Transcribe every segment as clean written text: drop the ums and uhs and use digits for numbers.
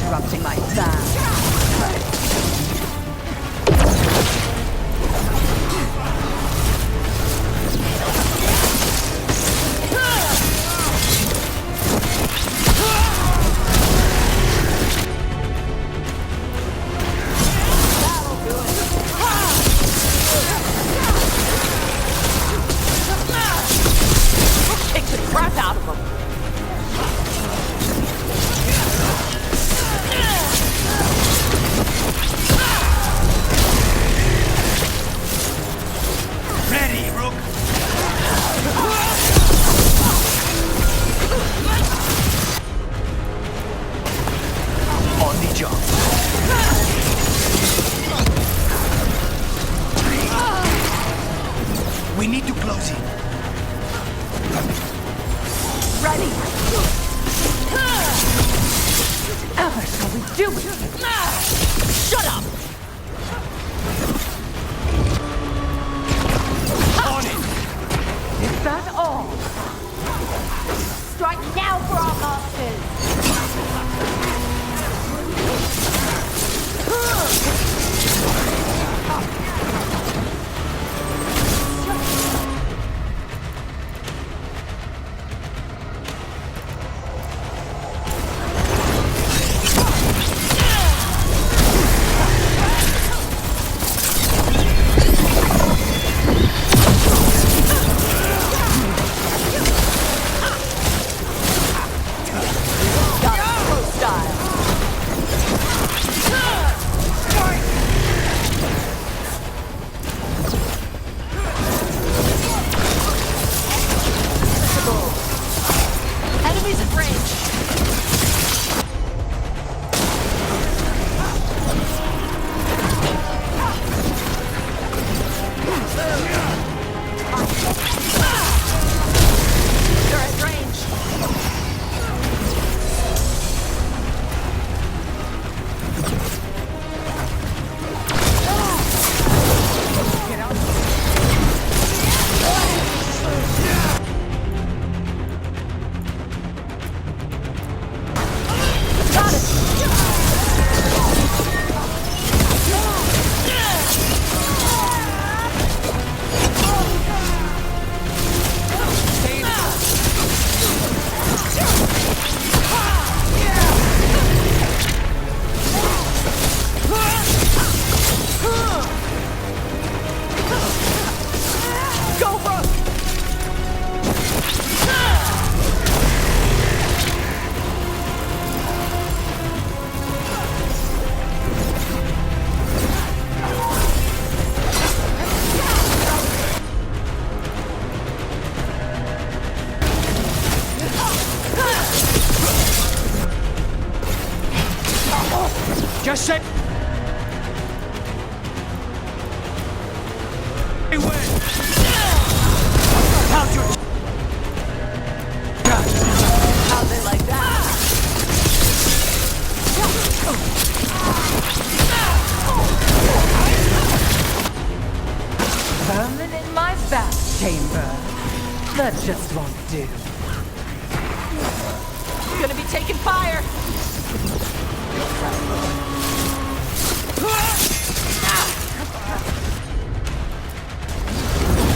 interrupting my bath. We need to close in. Ready. Ever shall we do it? Shut up! On it! Is that all? Strike now for our masters! Just say... Hey, win! How's your... How they like that? Vermin in my bath chamber. That just won't do. Gonna be taking fire!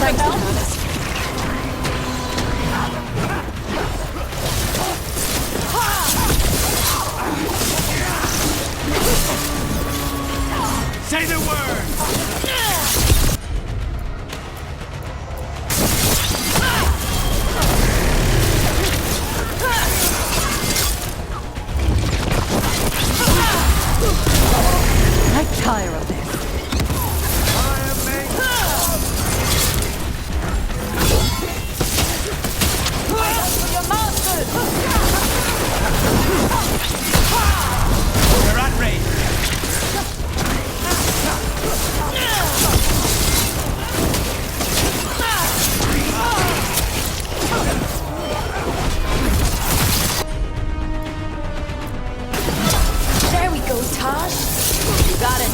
Thanks, Jonas. Say the word! I tire of this. We're at range. There we go, Tosh. You got it.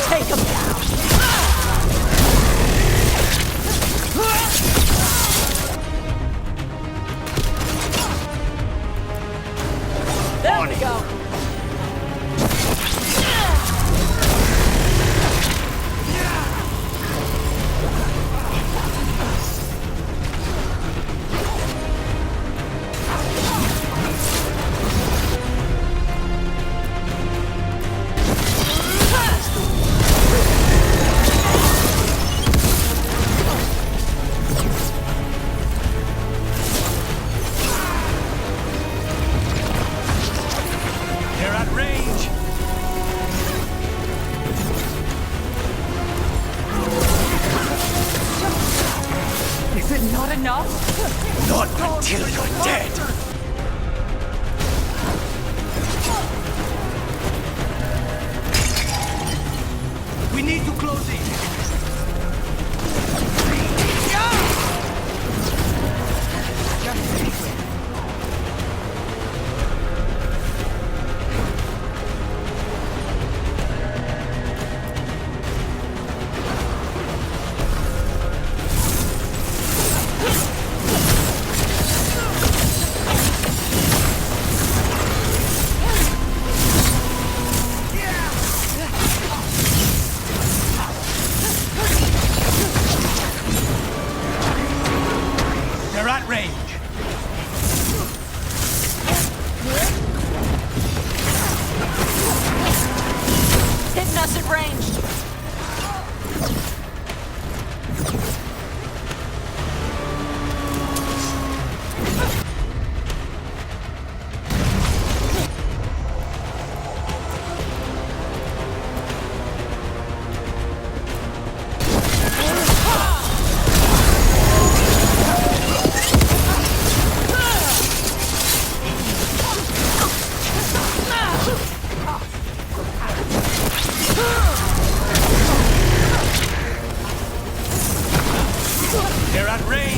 Take him down. till you're dead! We need to close in! They're at range. Hitting us at range. They're at range.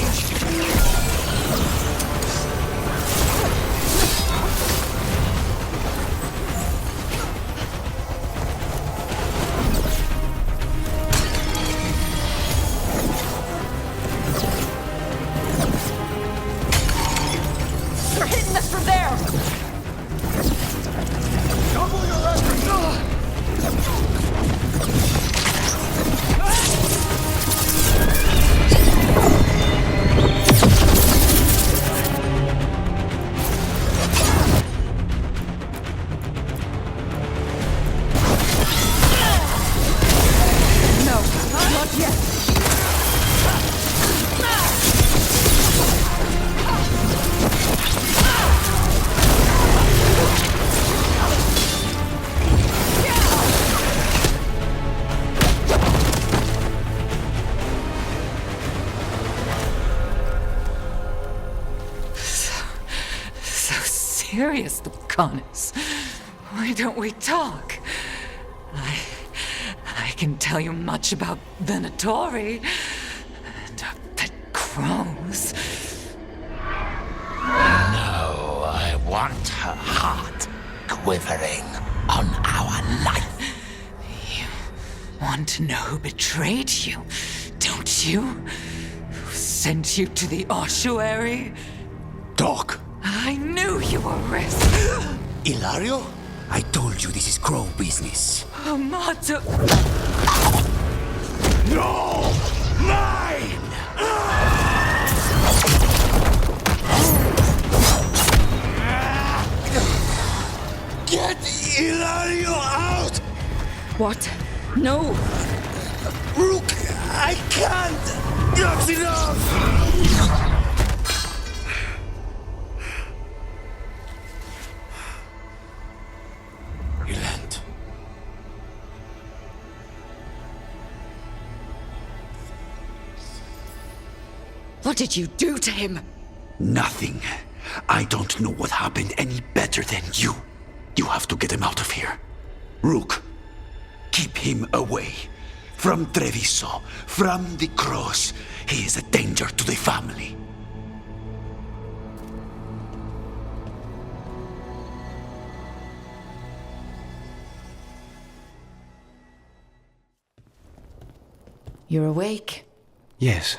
They're hitting us from there. Double your effort! No, not yet. So serious, Lucanus. Why don't we talk? I can tell you much about Venatori and our pet crows. No, I want her heart quivering on our life. You want to know who betrayed you, don't you? Who sent you to the ossuary? Doc, I knew you were risk. Ilario? I told you this is crow business. Amato. No! Mine! Get Ilario out! What? No. Rook, I can't! That's enough! Relent. What did you do to him? Nothing. I don't know what happened any better than you. You have to get him out of here. Rook, keep him away. From Treviso, from the cross. He is a danger to the family. You're awake. Yes.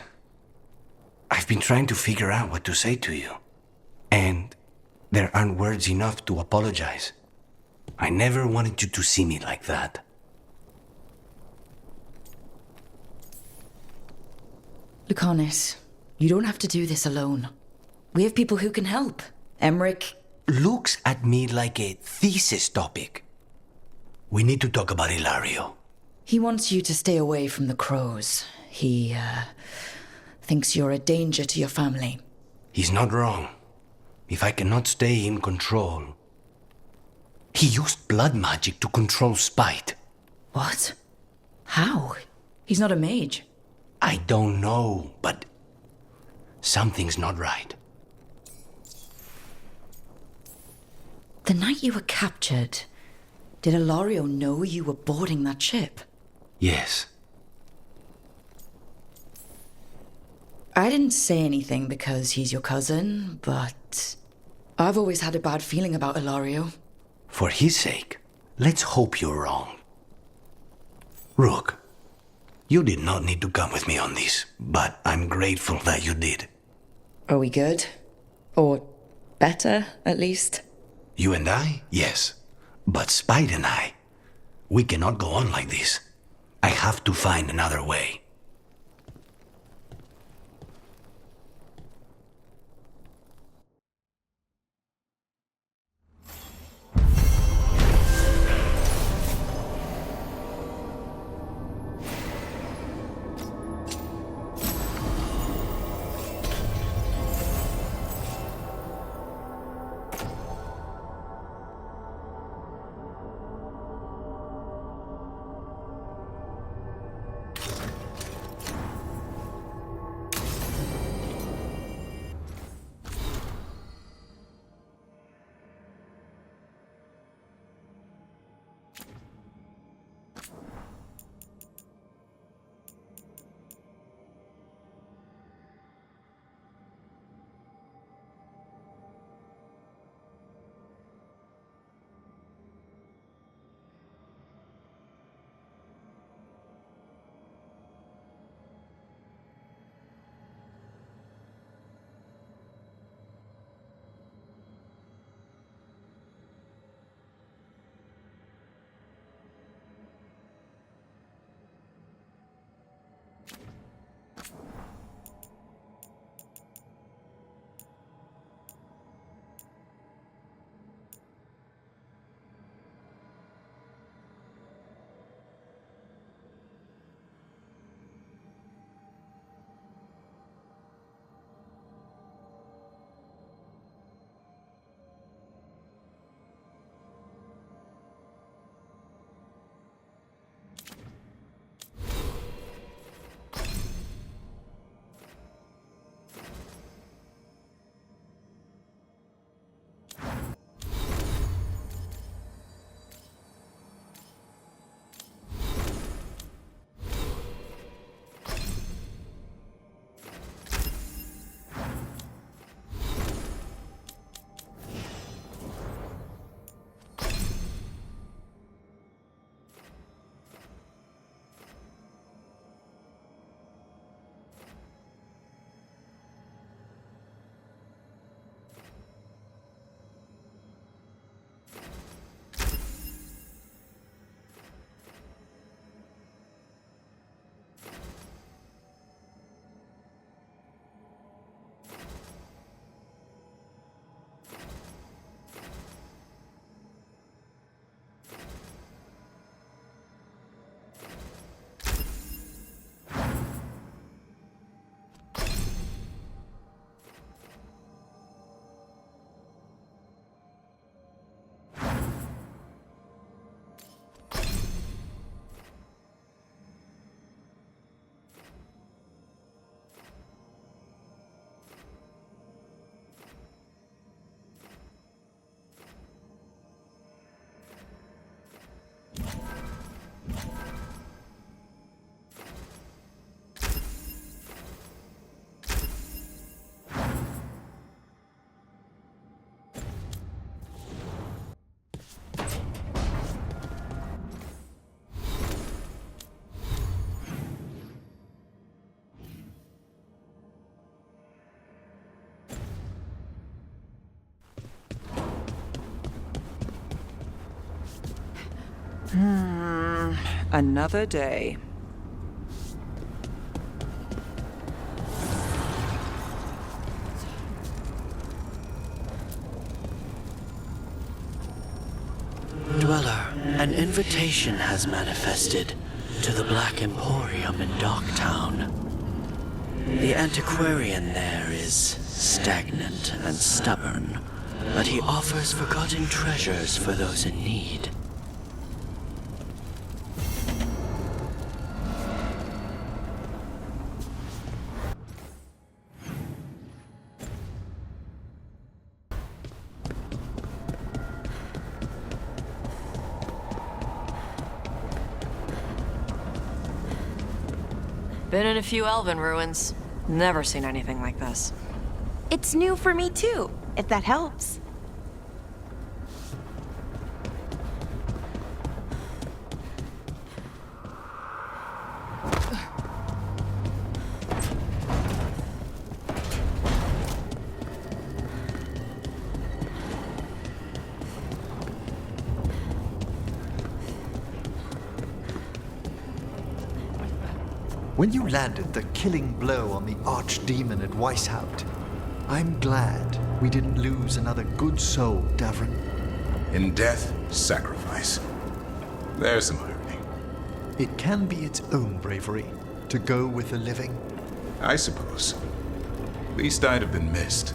I've been trying to figure out what to say to you. And there aren't words enough to apologize. I never wanted you to see me like that. Lucanus, you don't have to do this alone. We have people who can help. Emmerich. Looks at me like a thesis topic. We need to talk about Ilario. He wants you to stay away from the crows. He, thinks you're a danger to your family. He's not wrong. If I cannot stay in control... He used blood magic to control spite. What? How? He's not a mage. I don't know, but... something's not right. The night you were captured, did Ilario know you were boarding that ship? Yes. I didn't say anything because he's your cousin, but I've always had a bad feeling about Ilario. For his sake, let's hope you're wrong. Rook, you did not need to come with me on this, but I'm grateful that you did. Are we good? Or better, at least? You and I, yes. But Spite and I, we cannot go on like this. I have to find another way. Another day. Dweller, an invitation has manifested to the Black Emporium in Docktown. The antiquarian there is stagnant and stubborn, but he offers forgotten treasures for those in need. Been in a few elven ruins. Never seen anything like this. It's new for me too, if that helps. When you landed the killing blow on the archdemon at Weishaupt, I'm glad we didn't lose another good soul, Davrin. In death, sacrifice. There's some irony. It can be its own bravery to go with the living. I suppose. At least I'd have been missed.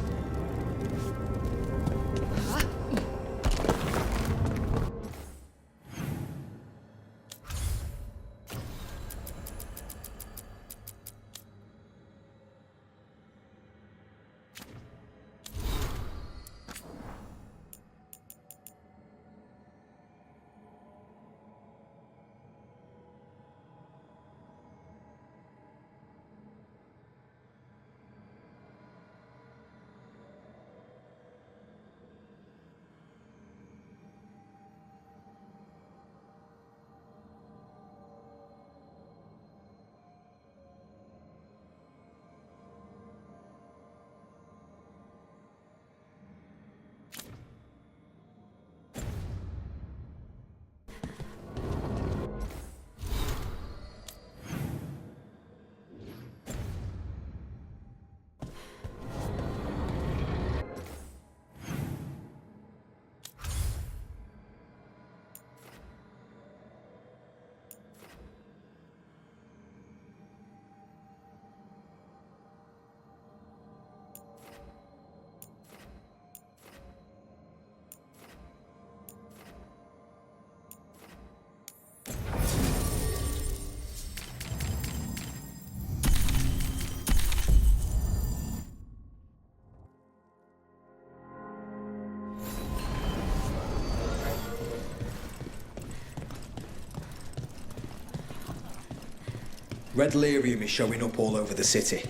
Red lyrium is showing up all over the city.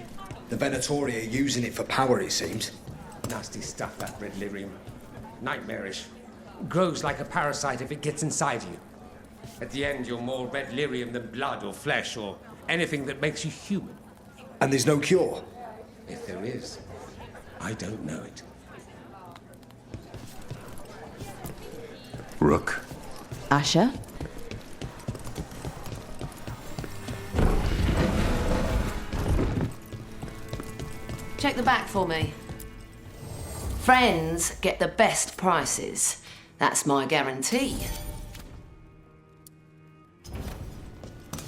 The Venatori are using it for power, it seems. Nasty stuff, that red lyrium. Nightmarish. Grows like a parasite if it gets inside you. At the end, you're more red lyrium than blood or flesh or anything that makes you human. And there's no cure? If there is, I don't know it. Rook. Asher? Check the back for me. Friends get the best prices. That's my guarantee.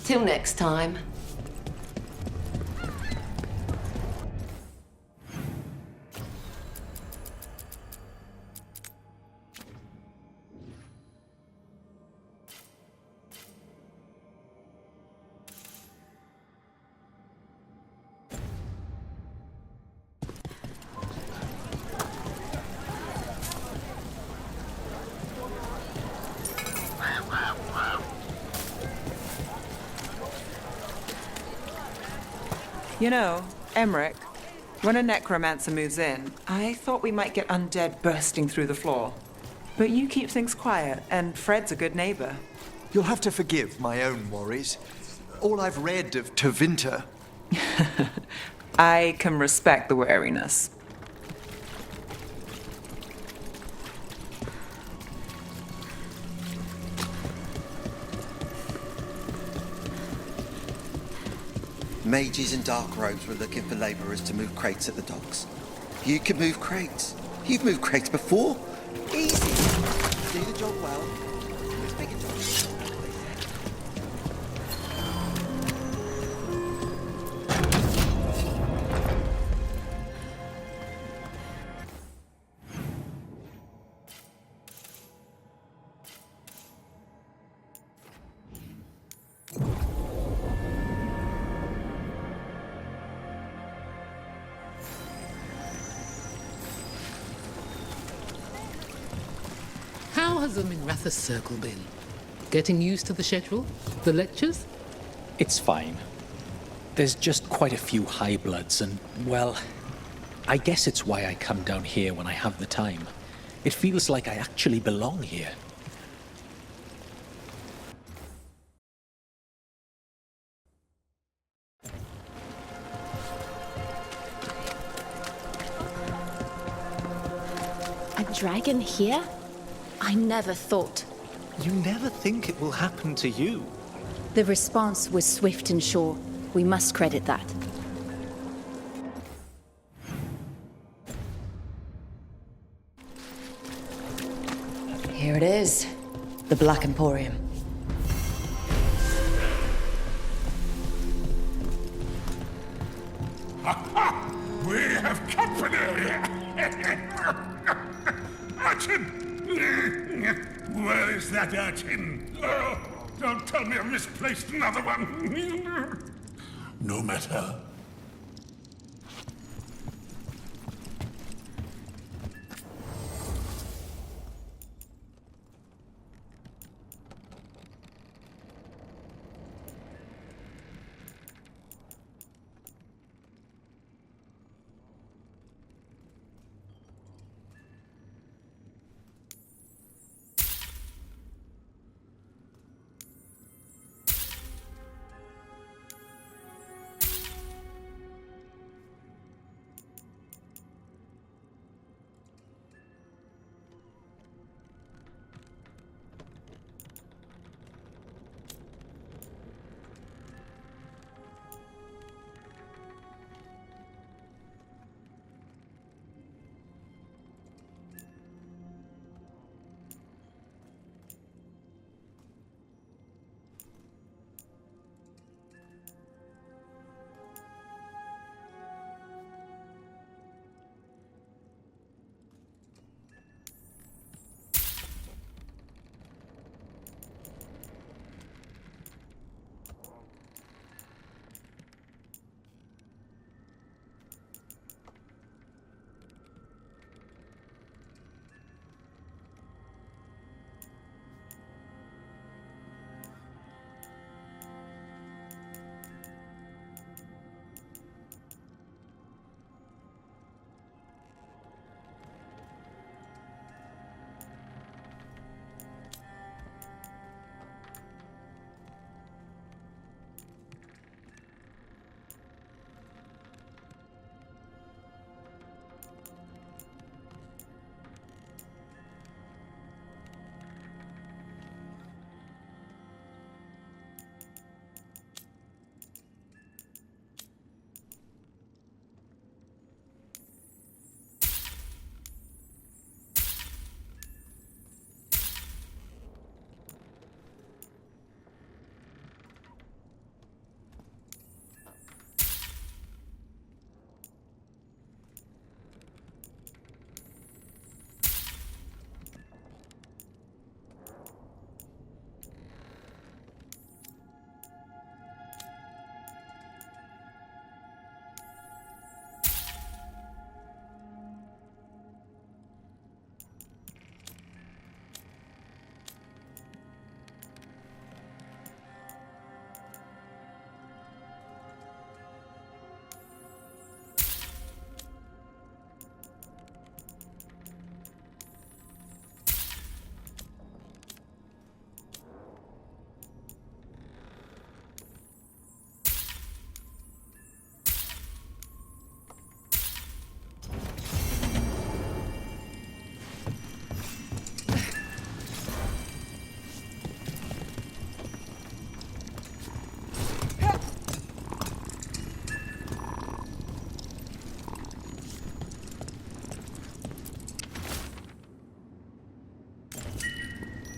Till next time. You know, Emmerich, when a necromancer moves in, I thought we might get undead bursting through the floor. But you keep things quiet, and Fred's a good neighbor. You'll have to forgive my own worries. All I've read of Tevinter. I can respect the wariness. Mages in dark robes were looking for labourers to move crates at the docks. You can move crates. You've moved crates before. Easy. Do the job well. Let's make it job. How has the Minratha Circle been? Getting used to the schedule? The lectures? It's fine. There's just quite a few high bloods, and, well, I guess it's why I come down here when I have the time. It feels like I actually belong here. A dragon here? I never thought. You never think it will happen to you. The response was swift and sure. We must credit that. Here it is. The Black Emporium. We have company! Urchin! Where is that urchin? Oh, don't tell me I've misplaced another one! No matter.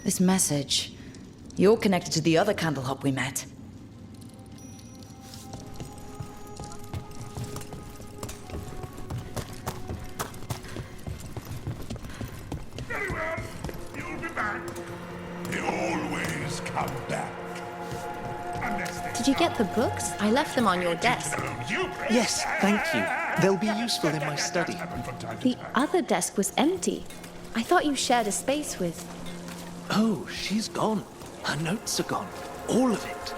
This message. You're connected to the other Candlehop we met. Very well. You'll be back. They always come back. Did you get the books? I left them on your desk. Yes, thank you. They'll be useful in my study. The other desk was empty. I thought you shared a space with... Oh, she's gone. Her notes are gone. All of it.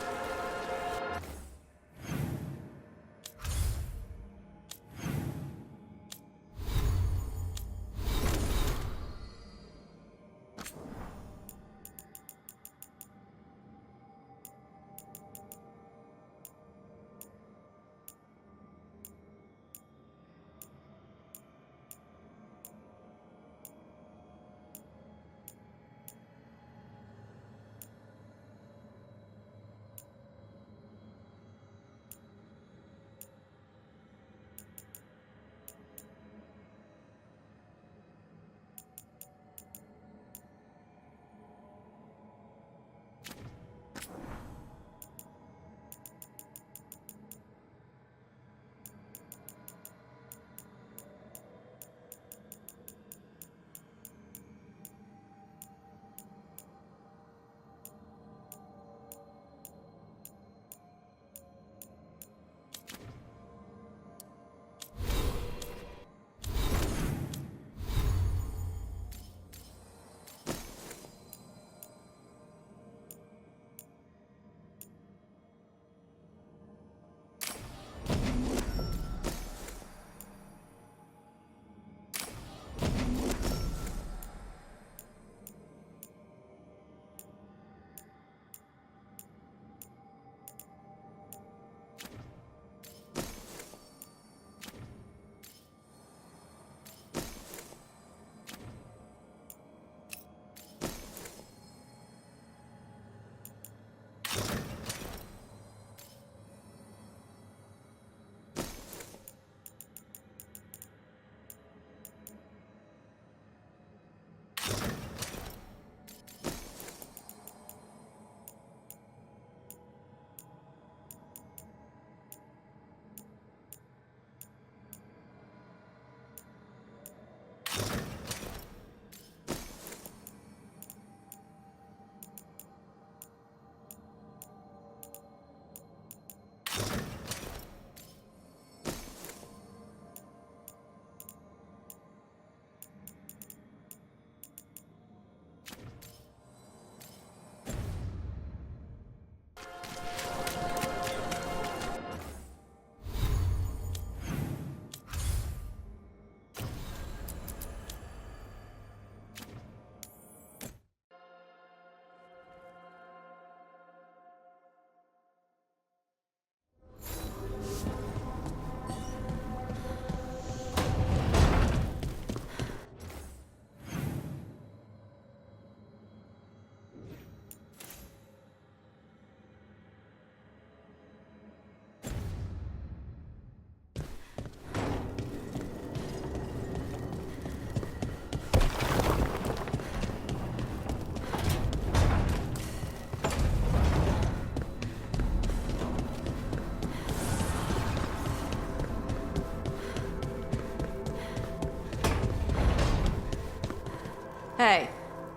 Hey,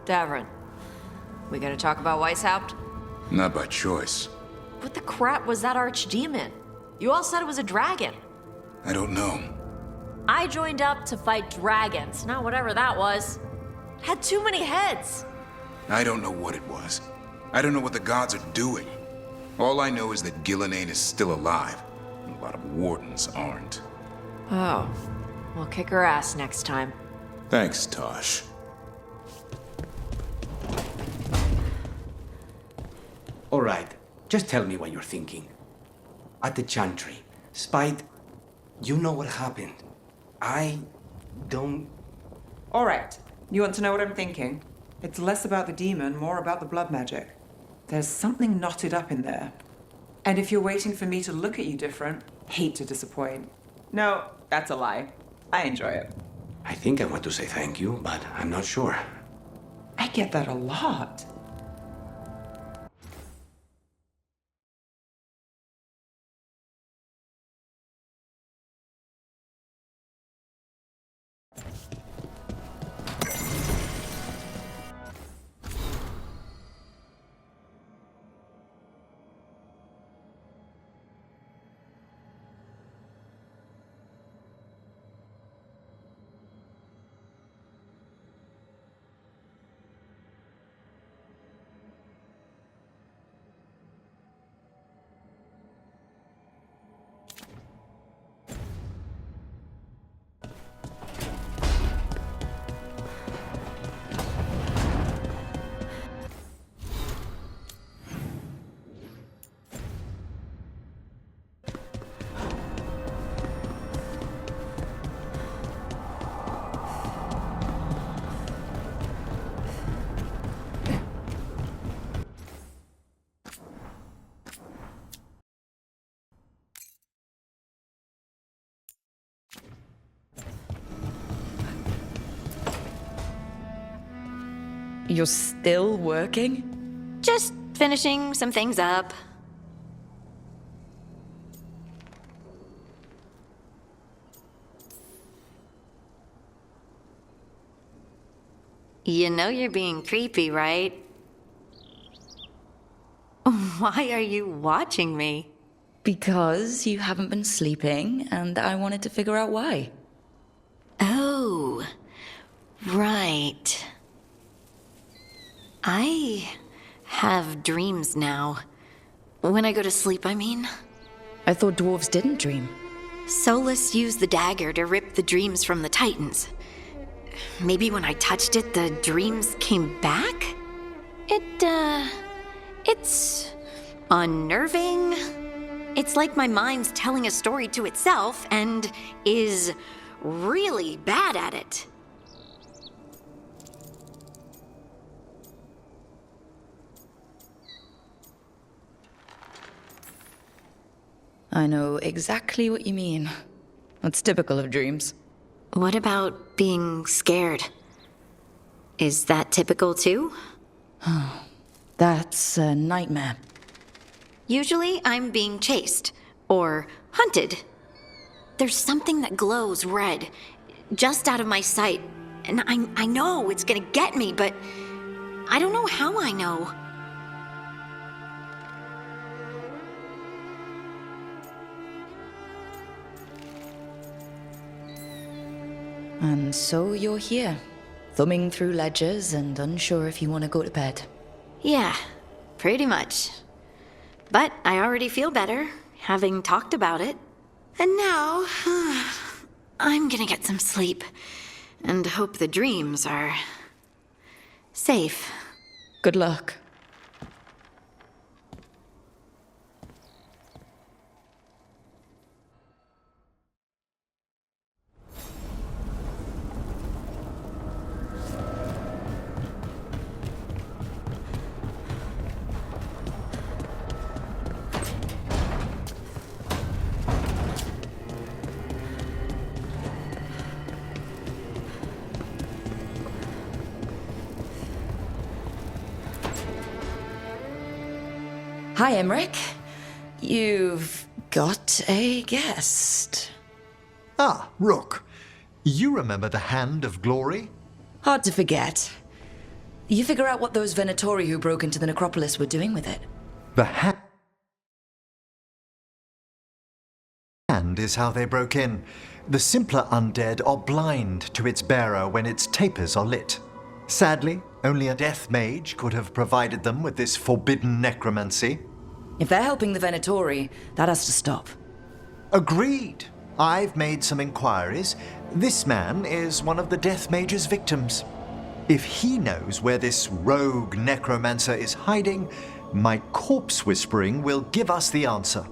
Davrin. We gonna talk about Weishaupt? Not by choice. What the crap was that archdemon? You all said it was a dragon. I don't know. I joined up to fight dragons, not whatever that was. Had too many heads. I don't know what it was. I don't know what the gods are doing. All I know is that Gillenane is still alive, and a lot of wardens aren't. Oh. We'll kick her ass next time. Thanks, Tosh. All right, just tell me what you're thinking. At the Chantry, Spite, you know what happened. I don't... All right. You want to know what I'm thinking? It's less about the demon, more about the blood magic. There's something knotted up in there. And if you're waiting for me to look at you different, hate to disappoint. No, that's a lie. I enjoy it. I think I want to say thank you, but I'm not sure. I get that a lot. You're still working? Just finishing some things up. You know you're being creepy, right? Why are you watching me? Because you haven't been sleeping, and I wanted to figure out why. Oh, right. I have dreams now. When I go to sleep, I mean. I thought dwarves didn't dream. Solus used the dagger to rip the dreams from the Titans. Maybe when I touched it, the dreams came back? It's unnerving. It's like my mind's telling a story to itself and is really bad at it. I know exactly what you mean. That's typical of dreams. What about being scared? Is that typical too? That's a nightmare. Usually I'm being chased or hunted. There's something that glows red, just out of my sight, and I know it's gonna get me, but I don't know how I know. And so you're here, thumbing through ledgers and unsure if you want to go to bed. Yeah, pretty much. But I already feel better, having talked about it. And now, I'm gonna get some sleep, and hope the dreams are safe. Good luck. Hi, Emmerich. You've got a guest. Ah, Rook. You remember the Hand of Glory? Hard to forget. You figure out what those Venatori who broke into the necropolis were doing with it. The hand is how they broke in. The simpler undead are blind to its bearer when its tapers are lit. Sadly, only a death mage could have provided them with this forbidden necromancy. If they're helping the Venatori, that has to stop. Agreed. I've made some inquiries. This man is one of the death mage's victims. If he knows where this rogue necromancer is hiding, my corpse whispering will give us the answer.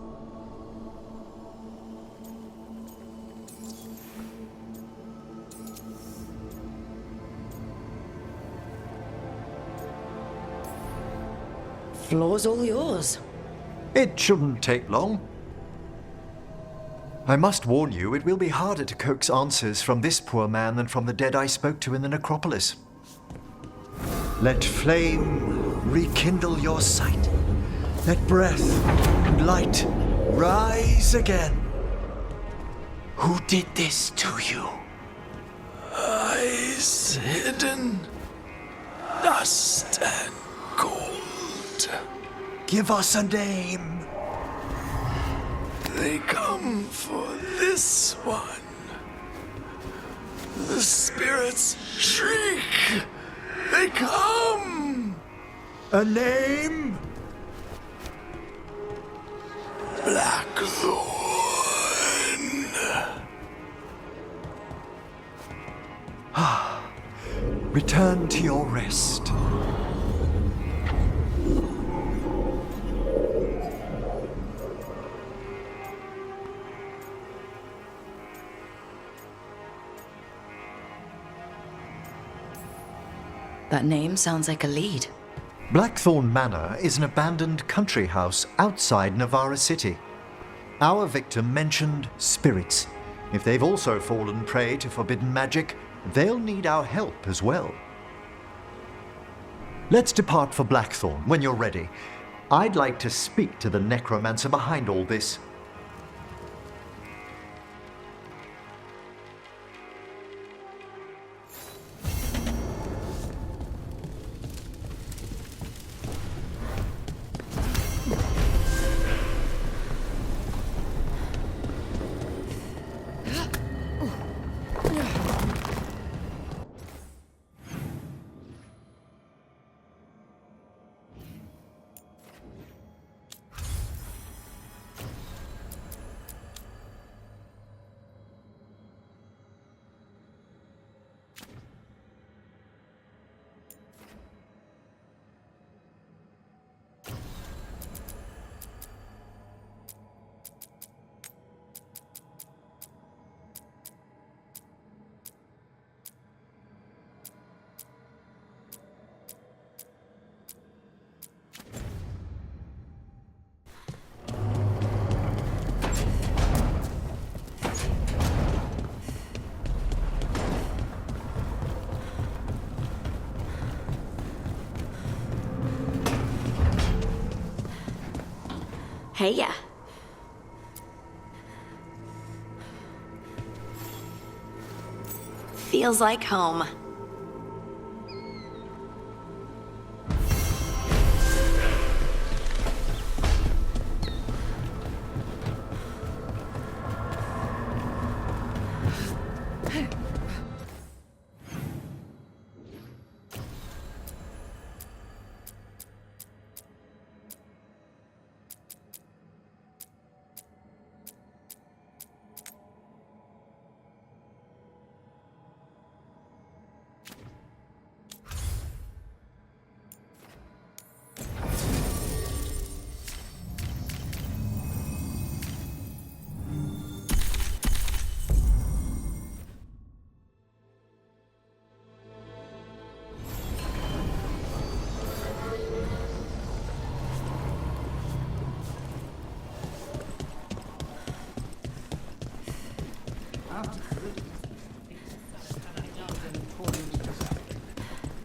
Floor's all yours. It shouldn't take long. I must warn you, it will be harder to coax answers from this poor man than from the dead I spoke to in the necropolis. Let flame rekindle your sight. Let breath and light rise again. Who did this to you? Eyes hidden, dust and gold. Give us a name. They come for this one. The spirits shriek. They come. A name? Blackthorn. Return to your rest. That name sounds like a lead. Blackthorn Manor is an abandoned country house outside Navarra City. Our victim mentioned spirits. If they've also fallen prey to forbidden magic, they'll need our help as well. Let's depart for Blackthorn when you're ready. I'd like to speak to the necromancer behind all this. Heya. Feels like home.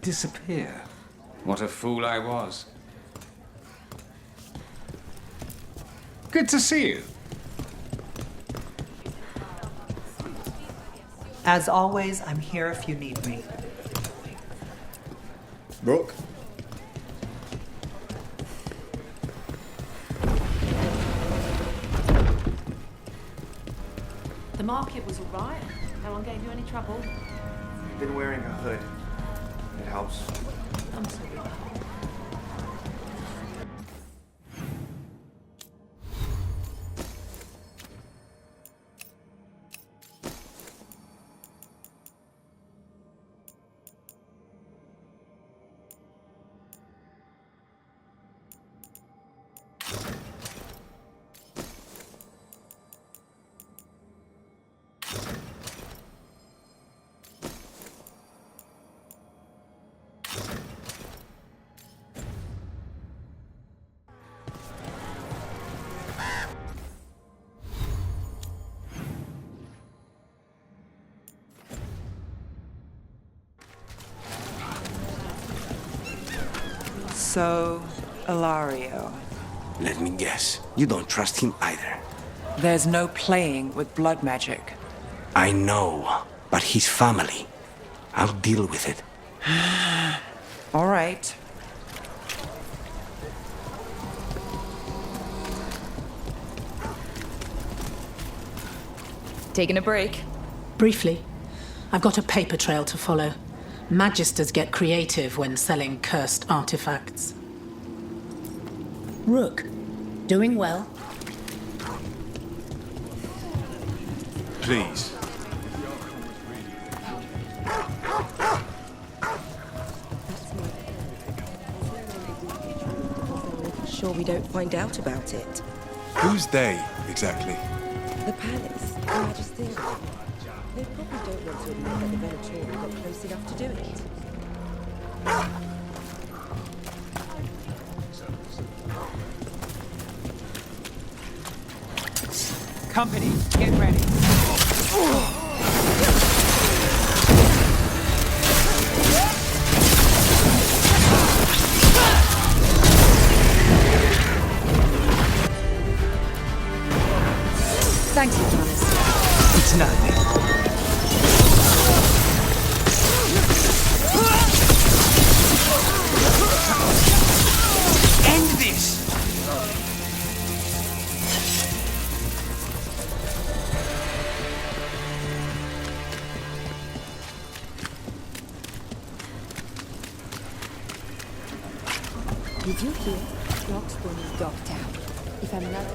Disappear. What a fool I was. Good to see you. As always, I'm here if you need me. Rook? The market was all right. No one gave you any trouble. Been wearing a hood. It helps. I'm sorry. So, Ilario. Let me guess. You don't trust him either. There's no playing with blood magic. I know, but his family. I'll deal with it. All right. Taking a break? Briefly, I've got a paper trail to follow. Magisters get creative when selling cursed artifacts. Rook, doing well. Please. Sure we don't find out about it. Who's they, exactly? The palace, the Majesty. They probably don't want to admit that the Venatori got close enough to do it. Company, get ready. Thanks, Johannes. It's nothing. End this! Did you hear? Roxburn is docked out. If I'm not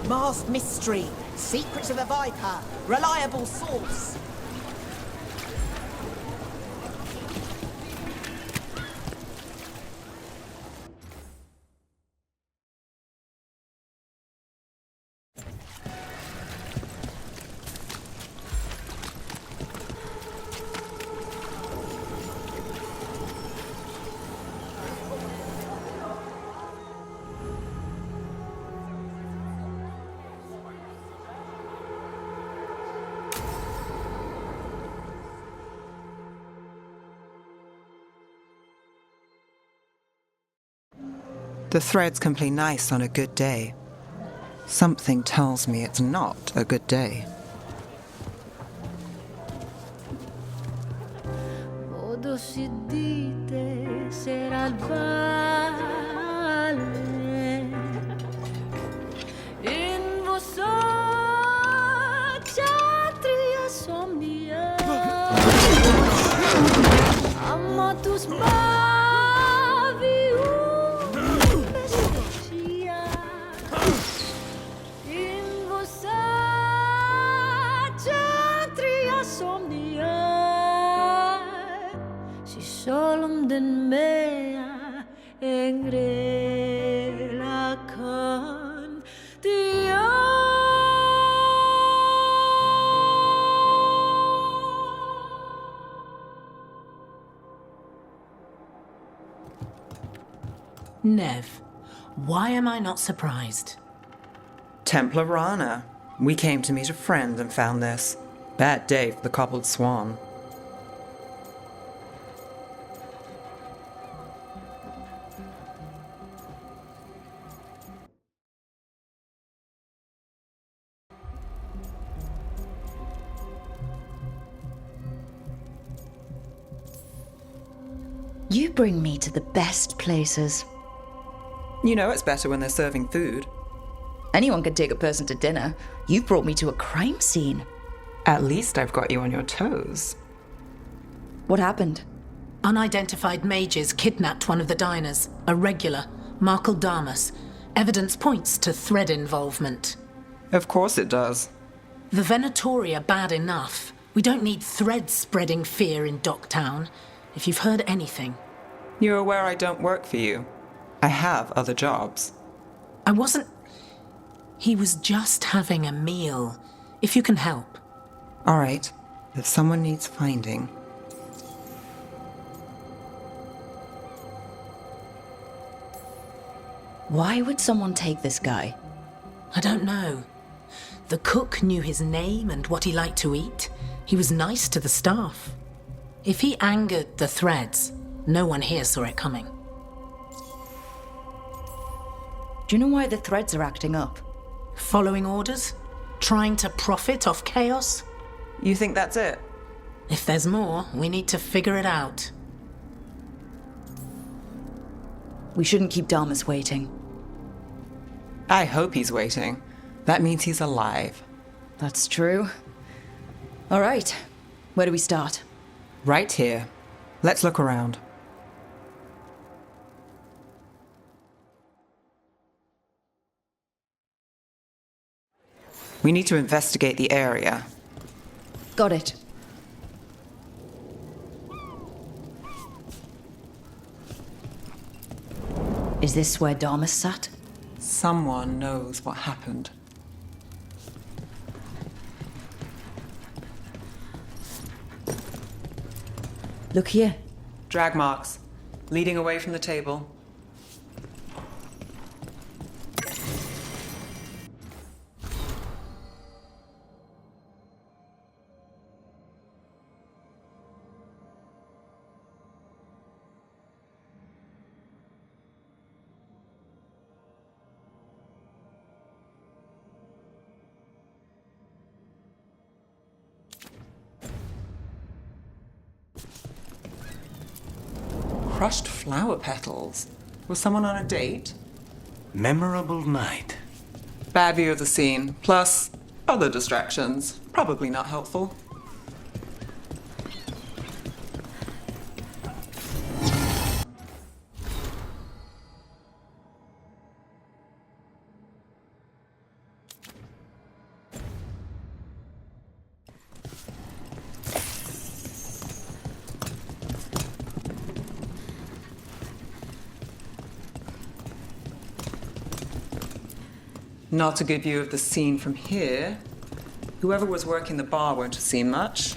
Masked mystery. Secrets of the Viper. Reliable source. The threads can play nice on a good day. Something tells me it's not a good day. Modo si dite sarà il vale in vostra chatria somnia amatus Solom den mea engrelakan dia. Nev, why am I not surprised? Templar Rana. We came to meet a friend and found this. Bad day for the cobbled swan. You bring me to the best places. You know it's better when they're serving food. Anyone could take a person to dinner. You've brought me to a crime scene. At least I've got you on your toes. What happened? Unidentified mages kidnapped one of the diners, a regular, Markle Damas. Evidence points to thread involvement. Of course it does. The Venatori are bad enough. We don't need threads spreading fear in Docktown. If you've heard anything. You're aware I don't work for you. I have other jobs. I wasn't... He was just having a meal. If you can help. All right. If someone needs finding... Why would someone take this guy? I don't know. The cook knew his name and what he liked to eat. He was nice to the staff. If he angered the threads, no one here saw it coming. Do you know why the threads are acting up? Following orders? Trying to profit off chaos? You think that's it? If there's more, we need to figure it out. We shouldn't keep Damas waiting. I hope he's waiting. That means he's alive. That's true. All right. Where do we start? Right here. Let's look around. We need to investigate the area. Got it. Is this where Damas sat? Someone knows what happened. Look here. Drag marks, leading away from the table. Crushed flower petals. Was someone on a date? Memorable night. Bad view of the scene, plus other distractions. Probably not helpful. Not a good view of the scene from here. Whoever was working the bar won't have seen much.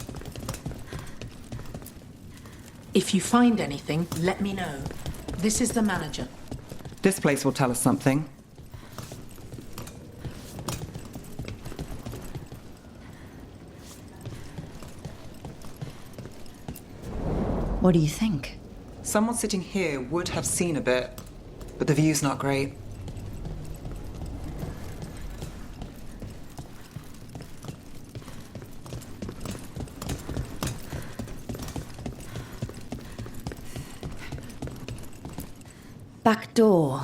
If you find anything, let me know. This is the manager. This place will tell us something. What do you think? Someone sitting here would have seen a bit, but the view's not great. Back door,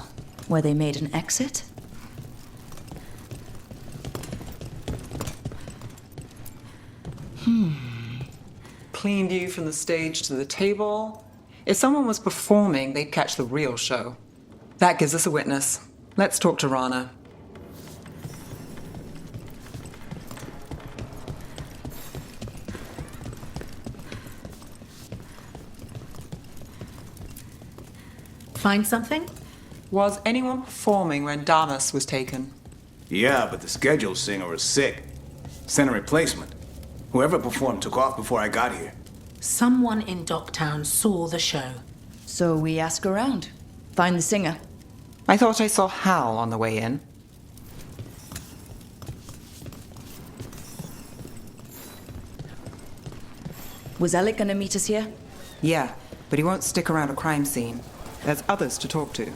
where they made an exit? Clean view from the stage to the table. If someone was performing, they'd catch the real show. That gives us a witness. Let's talk to Rana. Find something? Was anyone performing when Damas was taken? Yeah, but the scheduled singer was sick. Sent a replacement. Whoever performed took off before I got here. Someone in Docktown saw the show. So we ask around. Find the singer. I thought I saw Hal on the way in. Was Alec gonna meet us here? Yeah, but he won't stick around a crime scene. There's others to talk to.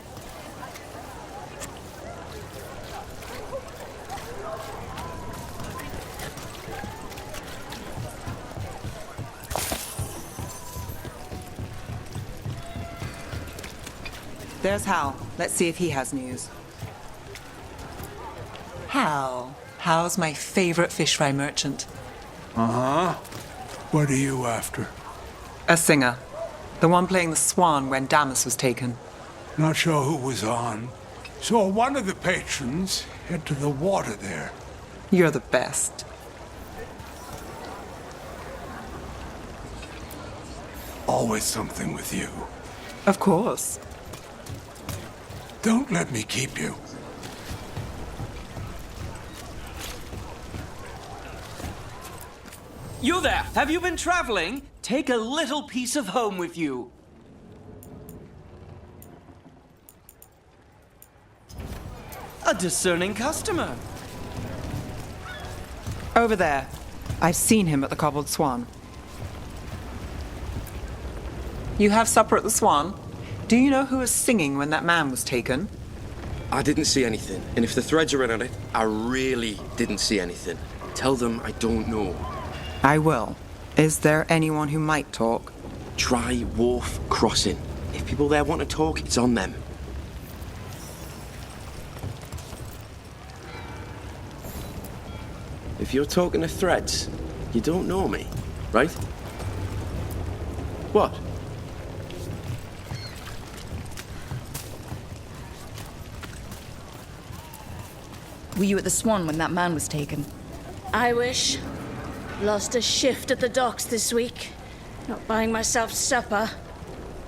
There's Hal. Let's see if he has news. Hal. Hal's my favorite fish fry merchant. Uh-huh. What are you after? A singer. The one playing the swan when Damas was taken. Not sure who was on. Saw one of the patrons head to the water there. You're the best. Always something with you. Of course. Don't let me keep you. You there! Have you been traveling? Take a little piece of home with you. A discerning customer. Over there. I've seen him at the Cobbled Swan. You have supper at the Swan? Do you know who was singing when that man was taken? I didn't see anything, and if the threads are in on it, I really didn't see anything. Tell them I don't know. I will. Is there anyone who might talk? Try Wharf Crossing. If people there want to talk, it's on them. If you're talking to threads, you don't know me, right? What? Were you at the Swan when that man was taken? I wish. Lost a shift at the docks this week. Not buying myself supper.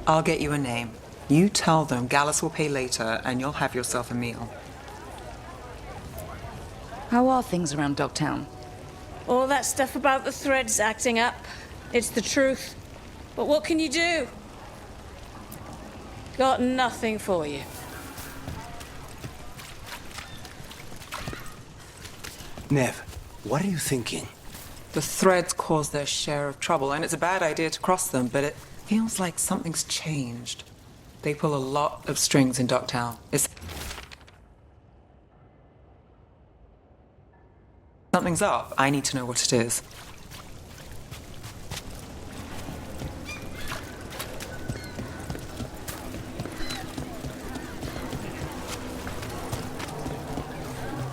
I'll get you a name. You tell them Gallus will pay later and you'll have yourself a meal. How are things around Dogtown? All that stuff about the threads acting up. It's the truth. But what can you do? Got nothing for you. Nev, what are you thinking? The threads cause their share of trouble, and it's a bad idea to cross them, but it feels like something's changed. They pull a lot of strings in Dogtown. Something's up. I need to know what it is.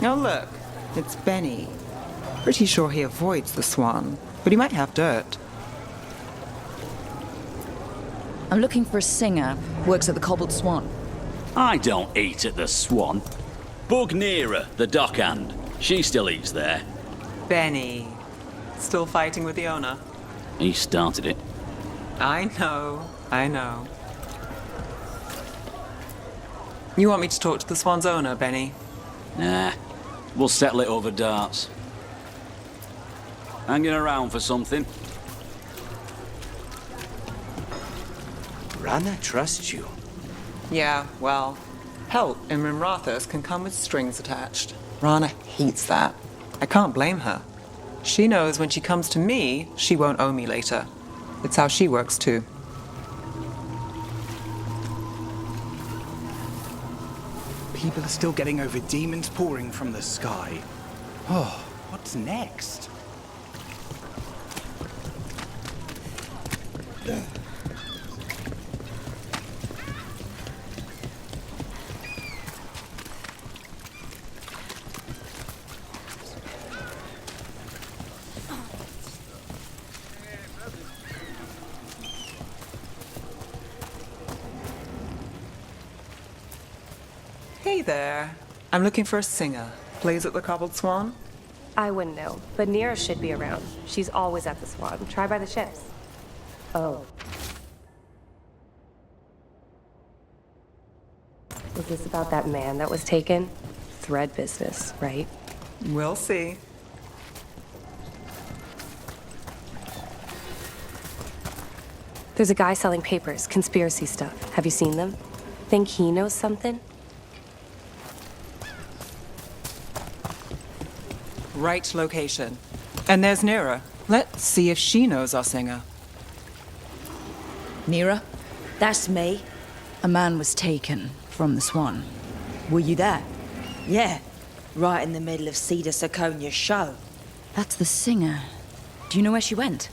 Oh, look. It's Benny. Pretty sure he avoids the Swan, but he might have dirt. I'm looking for a singer. Works at the Cobbled Swan. I don't eat at the Swan. Bug Nearer, the dockhand. She still eats there. Benny. Still fighting with the owner? He started it. I know. You want me to talk to the Swan's owner, Benny? Nah. We'll settle it over darts. Hanging around for something? Rana trusts you. Yeah, well, help in Rimrathas can come with strings attached. Rana hates that. I can't blame her. She knows when she comes to me, she won't owe me later. It's how she works too. People are still getting over demons pouring from the sky. Oh, what's next? Hey there. I'm looking for a singer. Plays at the Cobbled Swan? I wouldn't know, but Nira should be around. She's always at the Swan. Try by the ships. Oh. Is this about that man that was taken? Thread business, right? We'll see. There's a guy selling papers, conspiracy stuff. Have you seen them? Think he knows something? Right location. And there's Nira. Let's see if she knows our singer. Nira? That's me. A man was taken from the Swan. Were you there? Yeah, right in the middle of Cedar Siconia's show. That's the singer. Do you know where she went?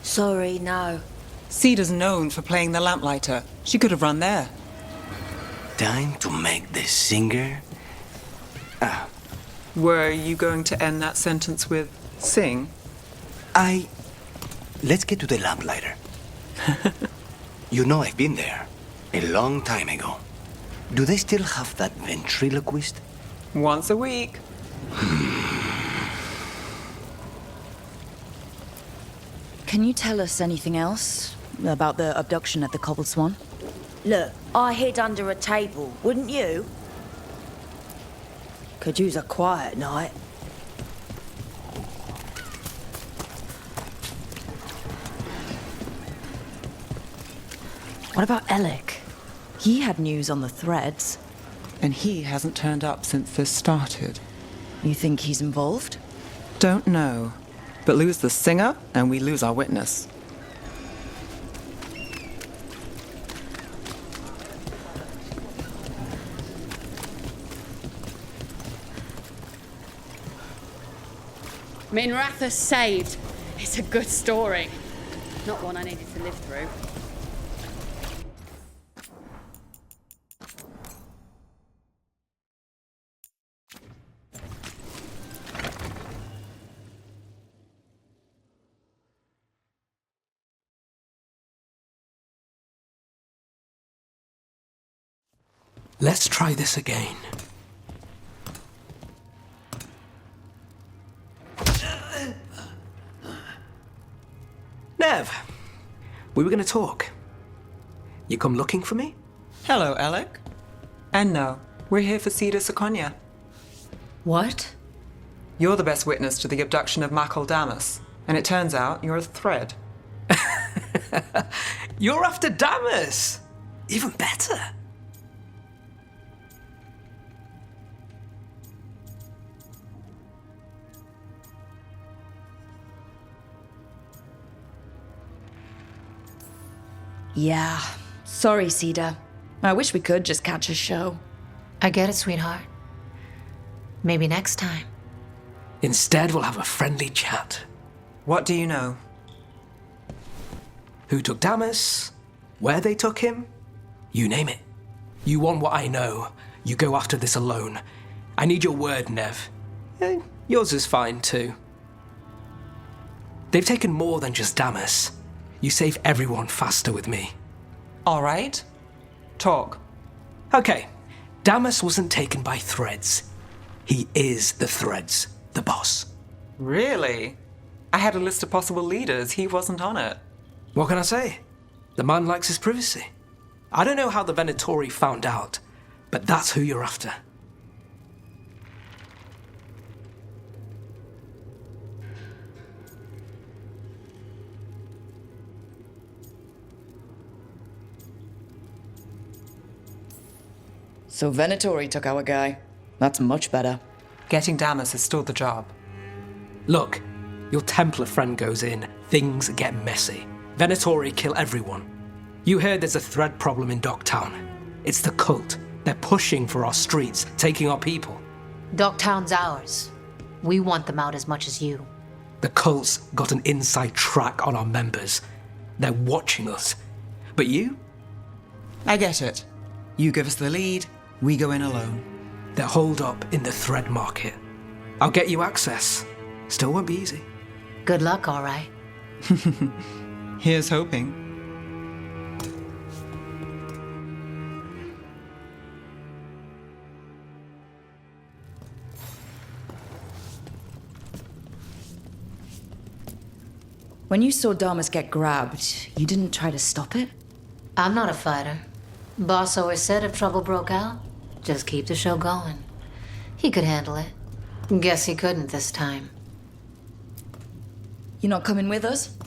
Sorry, no. Cedar's known for playing the lamplighter. She could have run there. time to make the singer... Were you going to end that sentence with sing? Let's get to the lamplighter. You know I've been there. A long time ago. Do they still have that ventriloquist? Once a week. Can you tell us anything else about the abduction at the Cobbled Swan? Look, I hid under a table, wouldn't you? Could use a quiet night. What about Alec? He had news on the threads. And he hasn't turned up since this started. You think he's involved? Don't know. But lose the singer, and we lose our witness. Minratha saved. It's a good story. Not one I needed to live through. Let's try this again. Nev, we were going to talk. You come looking for me? Hello, Alec. And no, we're here for Cedar Seconia. What? You're the best witness to the abduction of Makal Damas, and it turns out you're a thread. You're after Damas! Even better. Yeah. Sorry, Cedar. I wish we could just catch a show. I get it, sweetheart. Maybe next time. Instead, we'll have a friendly chat. What do you know? Who took Damas? Where they took him? You name it. You want what I know. You go after this alone. I need your word, Nev. Yours is fine, too. They've taken more than just Damas. You save everyone faster with me. All right. Talk. Okay. Damas wasn't taken by threads. He is the threads, the boss. Really? I had a list of possible leaders. He wasn't on it. What can I say? The man likes his privacy. I don't know how the Venatori found out, but that's who you're after. So Venatori took our guy. That's much better. Getting Damas is still the job. Look, your Templar friend goes in, things get messy. Venatori kill everyone. You heard there's a thread problem in Docktown. It's the cult. They're pushing for our streets, taking our people. Docktown's ours. We want them out as much as you. The cult's got an inside track on our members. They're watching us. But you? I get it. You give us the lead, we go in alone. They're holed up in the thread market. I'll get you access. Still won't be easy. Good luck, all right. Here's hoping. When you saw Damas get grabbed, you didn't try to stop it? I'm not a fighter. Boss always said if trouble broke out, just keep the show going. He could handle it. Guess he couldn't this time. You not coming with us?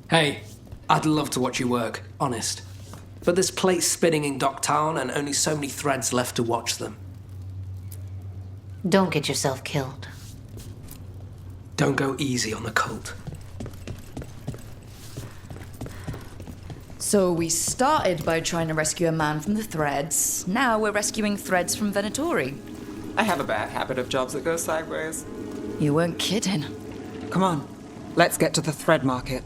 Hey, I'd love to watch you work, honest. But there's plates spinning in Docktown and only so many threads left to watch them. Don't get yourself killed. Don't go easy on the cult. So we started by trying to rescue a man from the threads. Now we're rescuing threads from Venatori. I have a bad habit of jobs that go sideways. You weren't kidding. Come on, let's get to the thread market.